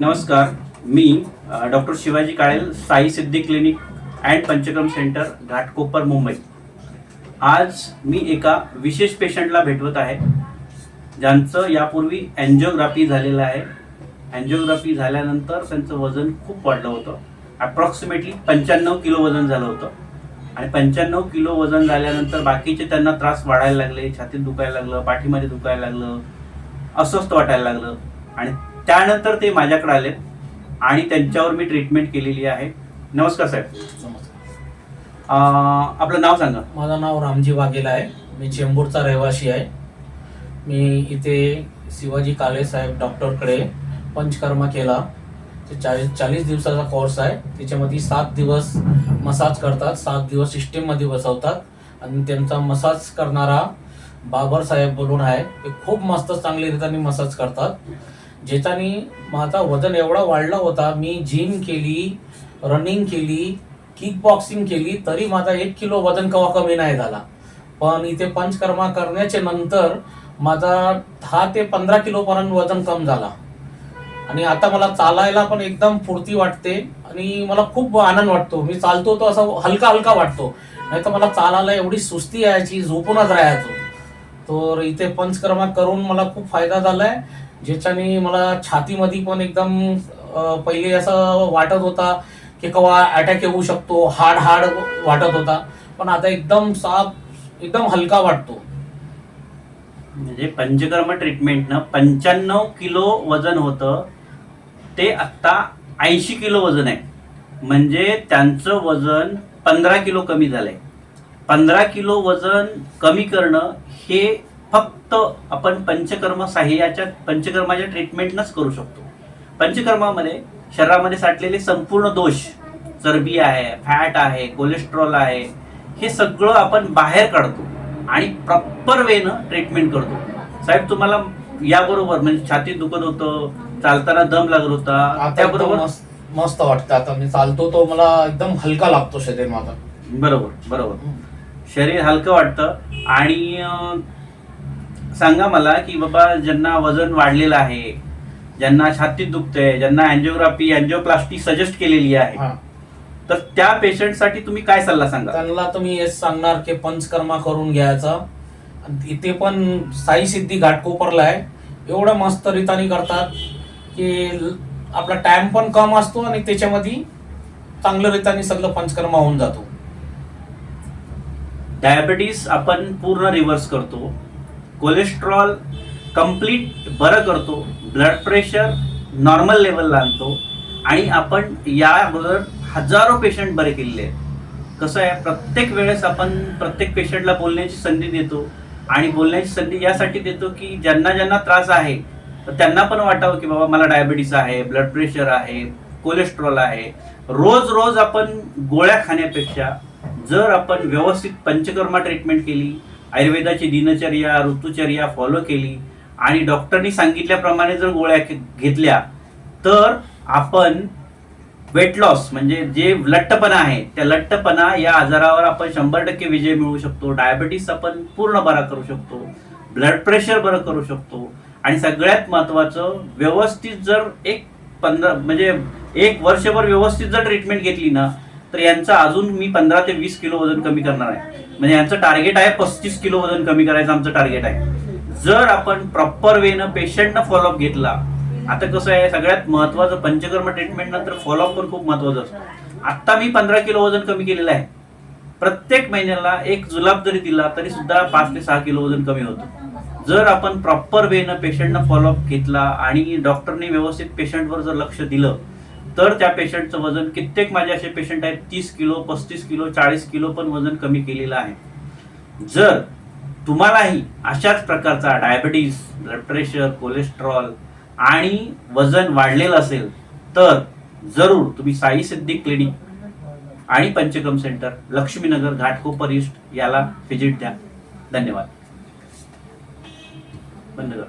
नमस्कार, मी doctor Shivaji Kalel, Sai Siddhi clinic and Panchakarma centre, Ghatkopar, Mumbai. आज मी एका विशेष पेशंटला भेटवत आहे ज्यांचं यापूर्वी अँजिओग्राफी झालेलं आहे. अँजिओग्राफी झाल्यानंतर त्यांचं वजन खूप वाढलं होतं. अप्रॉक्सिमेटली 95 किलो वजन झालं होतं. आणि 95 किलो वजन झाल्यानंतर बाकीचे त्यांना त्रास वाढायला लागले, छातीत दुखायला लागलं, पाठीमध्ये दुखायला लागलं, अस्वस्थ वाटायला लागलं. आणि त्यानंतर ते माझ्याकडे आले आणि त्यांच्यावर मी ट्रीटमेंट केलेली आहे. नमस्कार साहेब. आपलं नाव सांगा. माझं नाव रामजी वाघेला आहे. मी चेंबूरचा रहिवासी आहे. मी इथे शिवाजी काळे साहेब डॉक्टरकडे पंचकर्मा केला. ते 40 दिवसाचा कोर्स आहे. त्याच्यामध्ये 7 दिवस मसाज करतात, 7 दिवस सिस्टीममध्ये बसवतात आणि त्यांचा मसाज करणारा बाबर साहेब बोलून आहे. ते खूप मस्त चांगल्या रीतीने मसाज करतात. ज्याच्याने माझा वजन एवढा वाढला होता. मी जिम केली, रनिंग केली, किक बॉक्सिंग केली, तरी माझा 1 किलो वजन कमी नाही झाला. पण इथे पंचकर्मा करण्याच्या नंतर माझा 10 ते 15 किलोपर्यंत वजन कम झाला. आणि आता मला चालायला पण एकदम फुर्ती वाटते आणि मला खूप आनंद वाटतो. मी चालतो तो असा हलका हलका वाटतो, नाही तर मला चालायला एवढी सुस्ती यायची, झोपूनच राहायचो. तर इथे पंचकर्मा करून मला खूप फायदा झालाय. ज्याच्याने मला छातीमध्ये पण एकदम पहिले असं वाटत होता की केव्हा अटॅक येऊ शकतो, हाड वाटत होता, पण आता एकदम साफ, एकदम हलका वाटतो. म्हणजे पंचकर्म ट्रीटमेंटनं 95 किलो वजन होतं, ते आत्ता 80 किलो वजन आहे. म्हणजे त्यांचं वजन 15 किलो कमी झालंय. 15 किलो वजन कमी करणं हे फक्त आपण पंचकर्माच्या ट्रीटमेंटनंच करू शकतो. पंचकर्मामध्ये शरीरामध्ये साठलेले संपूर्ण दोष, चरबी आहे, फॅट आहे, कोलेस्ट्रॉल आहे, हे सगळं आपण बाहेर काढतो आणि प्रॉपर वेनं ट्रीटमेंट करतो. साहेब, तुम्हाला याबरोबर म्हणजे छातीत दुखत होतं, चालताना दम लागत होता, त्याबरोबर मस्त वाटतं. आता मी चालतो तो मला एकदम हलका लागतो शरीर माझा. बरोबर. शरीर हलकं वाटतं. आणि सांगा मला की बाबा, ज्यांना वजन वाढलेलं आहे, ज्यांना छातीत दुखतंय, ज्यांना अँजिओप्लास्टी सजेस्ट केलेली आहे, तर त्या पेशंटसाठी तुम्ही काय सल्ला सांगा? त्यांना तुम्ही हेच सांगणार की पंचकर्मा करून घ्यायचा. इथे पण साई सिद्धी घाटकोपरला आहे. एवढं मस्त रीतीने करतात की आपला टाइम पण कम असतो आणि त्याच्यामध्ये चांगल्या रीतीने सगळं पंचकर्मा होऊन जातो. डायबिटीस आपण पूर्ण रिव्हर्स करतो, कोलेस्ट्रॉल कम्प्लीट बरं करतो, ब्लड प्रेशर नॉर्मल लेवलला आणतो आणि आपण याबरोबर हजारो पेशंट बरे केलेले आहेत. कसं आहे, प्रत्येक वेळेस आपण प्रत्येक पेशंटला बोलण्याची संधी देतो. आणि बोलण्याची संधी यासाठी देतो की ज्यांना त्रास आहे तर त्यांना पण वाटावं की बाबा मला डायबिटीस आहे, ब्लड प्रेशर आहे, कोलेस्ट्रॉल आहे. रोज आपण गोळ्या खाण्यापेक्षा जर आपण व्यवस्थित पंचकर्मा ट्रीटमेंट केली, आयुर्वेदाची दिनचर्या, ऋतुचर्या फॉलो केली आणि डॉक्टरनी सांगितल्याप्रमाणे जर गोळ्या घेतल्या, तर आपण वेट लॉस म्हणजे जे लठ्ठपणा आहे, त्या लठ्ठपणा या आजारावर आपण 100% विजय मिळवू शकतो. डायबिटीस आपण पूर्ण बरा करू शकतो, ब्लड प्रेशर बरं करू शकतो. आणि सगळ्यात महत्वाचं, व्यवस्थित जर एक वर्षभर व्यवस्थित जर ट्रीटमेंट घेतली ना, तर यांचं अजून मी 15 ते 20 किलो वजन कमी करणार आहे. म्हणजे यांचं टार्गेट आहे 35 किलो वजन कमी करायचं आमचं टार्गेट आहे. जर आपण प्रॉपर वेनं पेशंटनं फॉलोअप घेतला. आता कसं आहे, सगळ्यात महत्वाचं पंचकर्म ट्रीटमेंट नंतर फॉलोअप पण खूप महत्वाचं असतं. आत्ता मी 15 किलो वजन कमी केलेलं आहे. प्रत्येक महिन्याला एक जुलाब जरी दिला तरी सुद्धा 5 ते 6 किलो वजन कमी होतं. जर आपण प्रॉपर वेनं पेशंटनं फॉलोअप घेतला आणि डॉक्टरने व्यवस्थित पेशंटवर जर लक्ष दिलं, तर त्या पेशंटचं वजन, कित्येक माझे असे पेशंट आहेत 30 किलो, 35 किलो, 40 किलो पण वजन कमी केलेलं आहे. जर तुम्हालाही अशाच प्रकारचा डायबिटीस, ब्लड प्रेशर, कोलेस्ट्रॉल आणि वजन वाढलेलं असेल, तर जरूर तुम्ही साई सिद्धी क्लिनिक आणि पंचकर्म सेंटर, लक्ष्मीनगर, घाटकोपर ईस्ट याला व्हिजिट द्या. धन्यवाद. बंद करा.